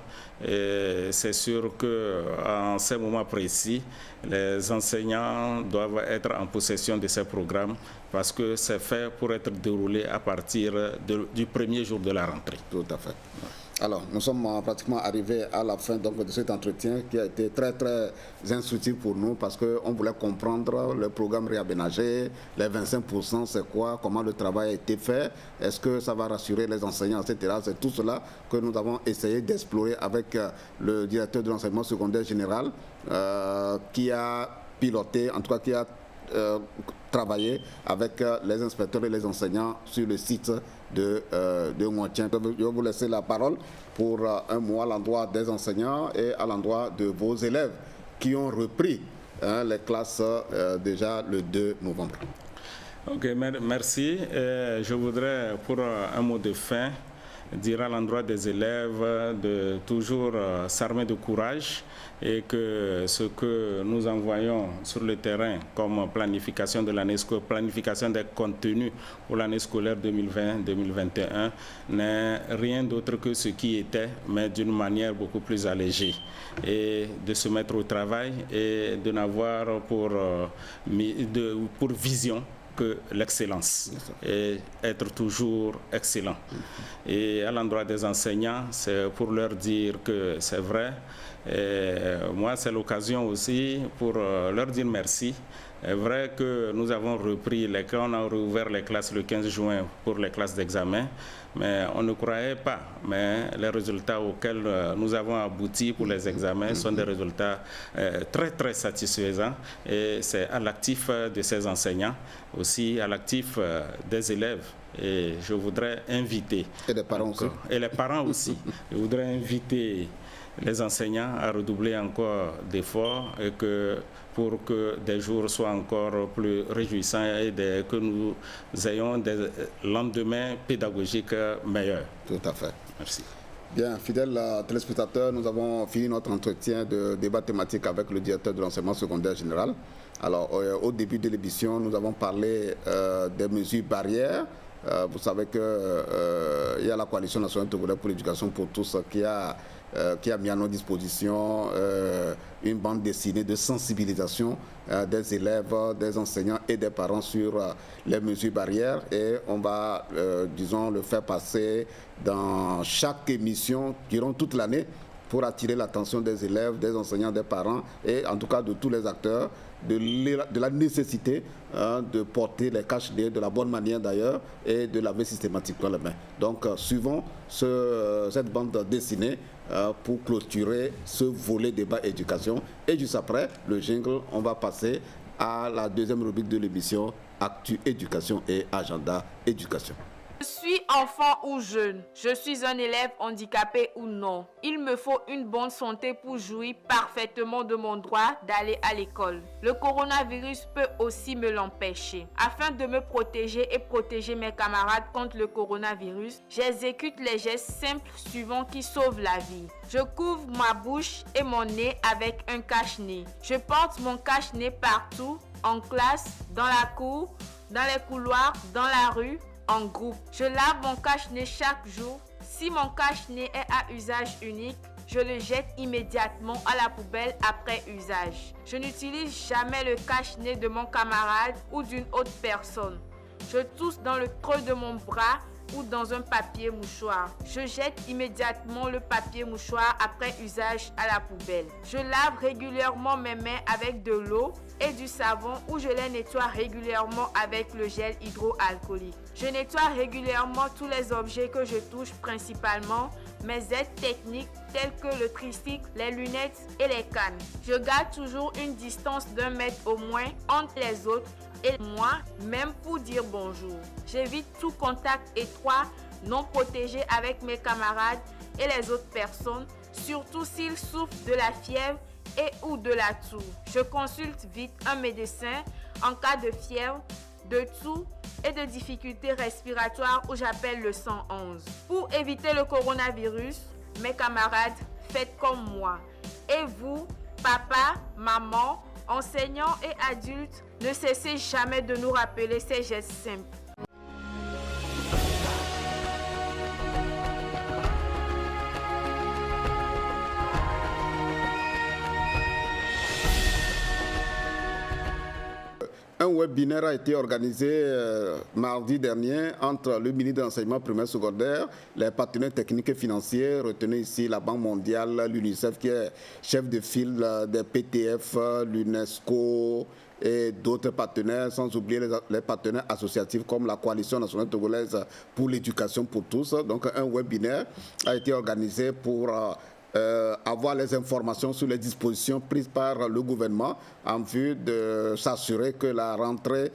Speaker 2: Et c'est sûr qu'en ces moments précis, les enseignants doivent être en possession de ces programmes parce que c'est fait pour être déroulé à partir du premier jour de la rentrée.
Speaker 1: Tout à fait. Alors, nous sommes pratiquement arrivés à la fin donc, de cet entretien qui a été très, très instructif pour nous parce qu'on voulait comprendre le programme réaménagé, les 25%, c'est quoi, comment le travail a été fait, est-ce que ça va rassurer les enseignants, etc. C'est tout cela que nous avons essayé d'explorer avec le directeur de l'enseignement secondaire général qui a piloté, en tout cas qui a travaillé avec les inspecteurs et les enseignants sur le site de Ngontien. Je vais vous laisser la parole pour un mot à l'endroit des enseignants et à l'endroit de vos élèves qui ont repris les classes déjà le 2 novembre.
Speaker 2: Ok, merci. Je voudrais, pour un mot de fin, dire à l'endroit des élèves de toujours s'armer de courage et que ce que nous envoyons sur le terrain comme planification de l'année scolaire, planification des contenus pour l'année scolaire 2020-2021 n'est rien d'autre que ce qui était, mais d'une manière beaucoup plus allégée. Et de se mettre au travail et de n'avoir pour vision que l'excellence et être toujours excellent. Et à l'endroit des enseignants, c'est pour leur dire que c'est vrai. Et moi, c'est l'occasion aussi pour leur dire merci. C'est vrai que nous avons repris on a rouvert les classes le 15 juin pour les classes d'examen, mais on ne croyait pas. Mais les résultats auxquels nous avons abouti pour les examens sont des résultats très, très satisfaisants. Et c'est à l'actif de ces enseignants, aussi à l'actif des élèves. Et je voudrais inviter...
Speaker 1: Et les parents aussi.
Speaker 2: Et les parents aussi. Je voudrais inviter les enseignants à redoubler encore d'efforts et pour que des jours soient encore plus réjouissants et que nous ayons des lendemains pédagogiques meilleurs.
Speaker 1: Tout à fait.
Speaker 2: Merci.
Speaker 1: Bien, fidèles téléspectateurs, nous avons fini notre entretien de débat thématique avec le directeur de l'enseignement secondaire général. Alors, au début de l'émission, nous avons parlé des mesures barrières. Vous savez qu'il y a la Coalition nationale togolaise pour l'éducation pour tous qui a mis à notre disposition une bande dessinée de sensibilisation des élèves, des enseignants et des parents sur les mesures barrières. Et on va, disons, le faire passer dans chaque émission durant toute l'année pour attirer l'attention des élèves, des enseignants, des parents et en tout cas de tous les acteurs de la nécessité de porter les cache-nez de la bonne manière d'ailleurs et de laver systématiquement les mains. Donc suivons cette bande dessinée pour clôturer ce volet débat éducation. Et juste après le jingle, on va passer à la deuxième rubrique de l'émission Actu Éducation et Agenda Éducation.
Speaker 11: Je suis enfant ou jeune, je suis un élève handicapé ou non. Il me faut une bonne santé pour jouir parfaitement de mon droit d'aller à l'école. Le coronavirus peut aussi me l'empêcher. Afin de me protéger et protéger mes camarades contre le coronavirus, j'exécute les gestes simples suivants qui sauvent la vie. Je couvre ma bouche et mon nez avec un cache-nez. Je porte mon cache-nez partout, en classe, dans la cour, dans les couloirs, dans la rue, en groupe. Je lave mon cache-nez chaque jour. Si mon cache-nez est à usage unique, je le jette immédiatement à la poubelle après usage. Je n'utilise jamais le cache-nez de mon camarade ou d'une autre personne. Je tousse dans le creux de mon bras ou dans un papier mouchoir. Je jette immédiatement le papier mouchoir après usage à la poubelle. Je lave régulièrement mes mains avec de l'eau et du savon ou je les nettoie régulièrement avec le gel hydroalcoolique. Je nettoie régulièrement tous les objets que je touche, principalement mes aides techniques telles que le tricycle, les lunettes et les cannes. Je garde toujours une distance d'1 mètre au moins entre les autres et moi, même pour dire bonjour. J'évite tout contact étroit, non protégé avec mes camarades et les autres personnes, surtout s'ils souffrent de la fièvre et ou de la toux. Je consulte vite un médecin en cas de fièvre, de toux et de difficultés respiratoires où j'appelle le 111. Pour éviter le coronavirus, mes camarades, faites comme moi. Et vous, papa, maman, enseignants et adultes, ne cessez jamais de nous rappeler ces gestes simples.
Speaker 1: Un webinaire a été organisé mardi dernier entre le ministre de l'Enseignement primaire secondaire, les partenaires techniques et financiers, retenus ici la Banque mondiale, l'UNICEF qui est chef de file des PTF, l'UNESCO et d'autres partenaires, sans oublier les partenaires associatifs comme la Coalition nationale togolaise pour l'éducation pour tous. Donc un webinaire a été organisé pour avoir les informations sur les dispositions prises par le gouvernement en vue de s'assurer que la rentrée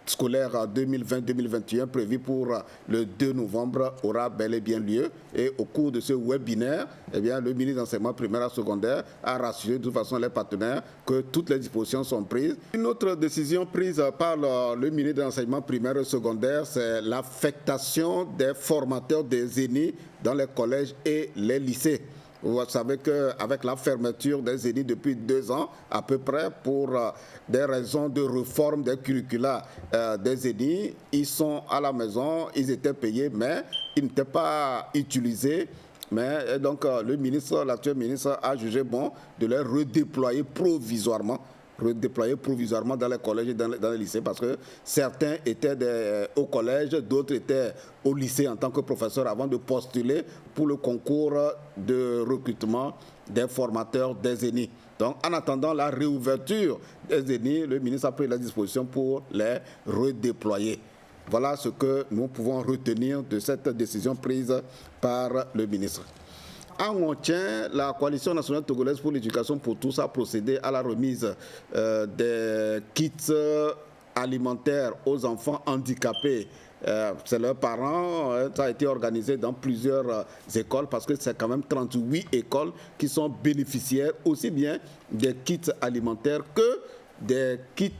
Speaker 1: scolaire 2020-2021 prévue pour le 2 novembre aura bel et bien lieu. Et au cours de ce webinaire, eh bien, le ministre de l'Enseignement primaire et secondaire a rassuré de toute façon les partenaires que toutes les dispositions sont prises. Une autre décision prise par le ministre de l'Enseignement primaire et secondaire, c'est l'affectation des formateurs des ENI dans les collèges et les lycées. Vous savez qu'avec la fermeture des ENI depuis 2 ans à peu près pour des raisons de réforme des curricula des ENI, ils sont à la maison, ils étaient payés mais ils n'étaient pas utilisés. Mais donc l'actuel ministre a jugé bon de les redéployer provisoirement dans les collèges et dans les lycées parce que certains étaient au collège, d'autres étaient au lycée en tant que professeurs avant de postuler pour le concours de recrutement des formateurs des ENI. Donc en attendant la réouverture des ENI, le ministre a pris la disposition pour les redéployer. Voilà ce que nous pouvons retenir de cette décision prise par le ministre. En Ontien, la Coalition nationale togolaise pour l'éducation pour tous a procédé à la remise des kits alimentaires aux enfants handicapés. C'est leurs parents, ça a été organisé dans plusieurs écoles parce que c'est quand même 38 écoles qui sont bénéficiaires aussi bien des kits alimentaires que des kits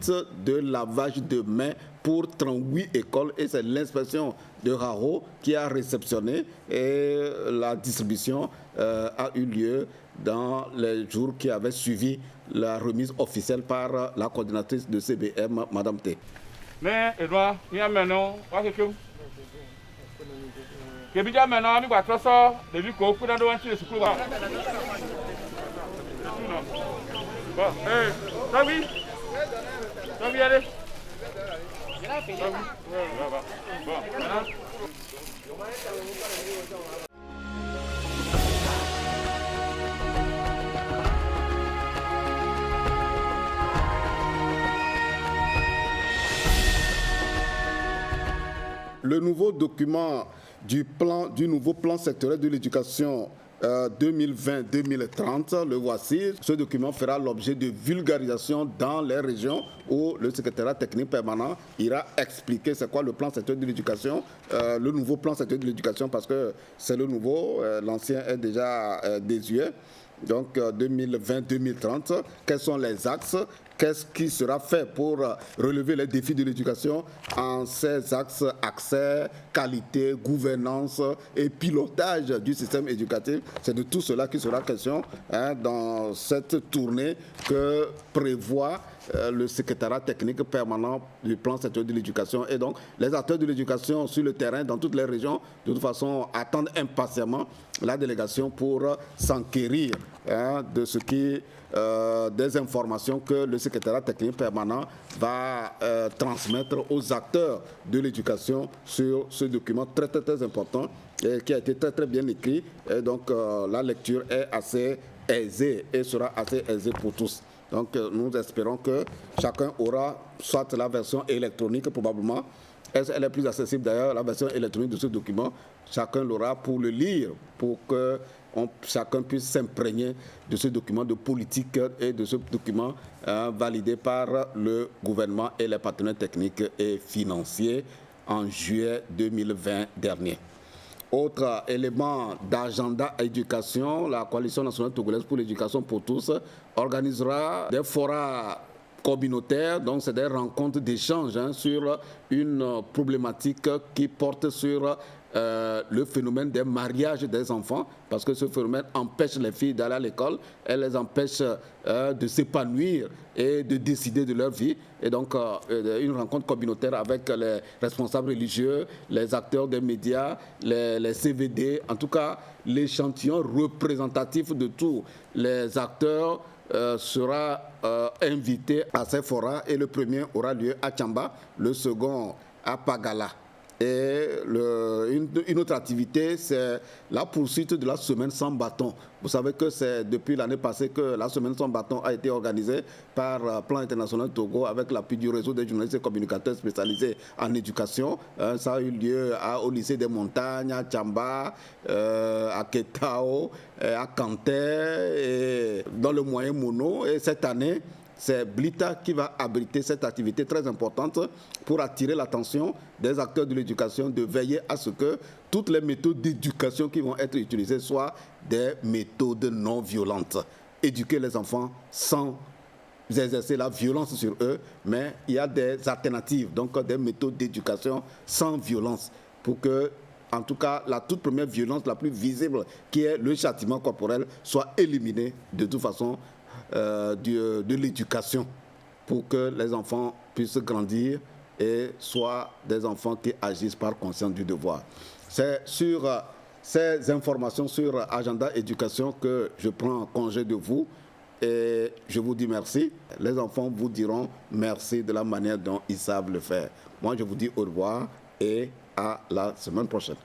Speaker 1: de lavage de mains pour 38 écoles et c'est l'inspection de Raro qui a réceptionné et la distribution a eu lieu dans les jours qui avaient suivi la remise officielle par la coordinatrice de CBM, Madame T.
Speaker 12: Mais Edouard, il y a maintenant, déjà maintenant, il y a 300 de vie qu'on peut dans le secours. Bon, t'as vu? T'as vu aller? Bon,
Speaker 1: le nouveau document du nouveau plan sectoriel de l'éducation 2020-2030, le voici. Ce document fera l'objet de vulgarisation dans les régions où le secrétariat technique permanent ira expliquer c'est quoi le plan sectoriel de l'éducation, le nouveau plan sectoriel de l'éducation, parce que c'est le nouveau, l'ancien est déjà désuet. Donc 2020-2030, quels sont les axes, qu'est-ce qui sera fait pour relever les défis de l'éducation en ces axes: accès, qualité, gouvernance et pilotage du système éducatif. C'est de tout cela qui sera question dans cette tournée que prévoit le secrétariat technique permanent du plan sectoriel de l'éducation. Et donc, les acteurs de l'éducation sur le terrain, dans toutes les régions, de toute façon, attendent impatiemment la délégation pour s'enquérir de ce qui, des informations que le secrétariat technique permanent va transmettre aux acteurs de l'éducation sur ce document très, très, très important et qui a été très, très bien écrit. Et donc, la lecture est assez aisée et sera assez aisée pour tous. Donc nous espérons que chacun aura soit la version électronique probablement, elle est plus accessible d'ailleurs, la version électronique de ce document, chacun l'aura pour le lire, pour que chacun puisse s'imprégner de ce document de politique et de ce document validé par le gouvernement et les partenaires techniques et financiers en juillet 2020 dernier. Autre élément d'agenda éducation, la Coalition nationale togolaise pour l'éducation pour tous organisera des forats communautaires, donc c'est des rencontres d'échange sur une problématique qui porte sur le phénomène des mariages des enfants, parce que ce phénomène empêche les filles d'aller à l'école, elle les empêche de s'épanouir et de décider de leur vie. Et donc, une rencontre communautaire avec les responsables religieux, les acteurs des médias, les CVD, en tout cas, l'échantillon représentatif de tous les acteurs sera invité à ces forats, et le premier aura lieu à Tchamba, le second à Pagala. Et une autre activité, c'est la poursuite de la semaine sans bâton. Vous savez que c'est depuis l'année passée que la semaine sans bâton a été organisée par Plan International Togo avec l'appui du réseau des journalistes et communicateurs spécialisés en éducation. Ça a eu lieu au lycée des montagnes, à Tchamba, à Ketao, à Kanté, et dans le moyen Mono. Et cette année, c'est Blita qui va abriter cette activité très importante pour attirer l'attention des acteurs de l'éducation, de veiller à ce que toutes les méthodes d'éducation qui vont être utilisées soient des méthodes non violentes. Éduquer les enfants sans exercer la violence sur eux, mais il y a des alternatives, donc des méthodes d'éducation sans violence, pour que, en tout cas, la toute première violence, la plus visible, qui est le châtiment corporel, soit éliminée de toute façon de l'éducation, pour que les enfants puissent grandir et soient des enfants qui agissent par conscience du devoir. C'est sur ces informations sur Agenda Éducation que je prends congé de vous et je vous dis merci. Les enfants vous diront merci de la manière dont ils savent le faire. Moi, je vous dis au revoir et à la semaine prochaine.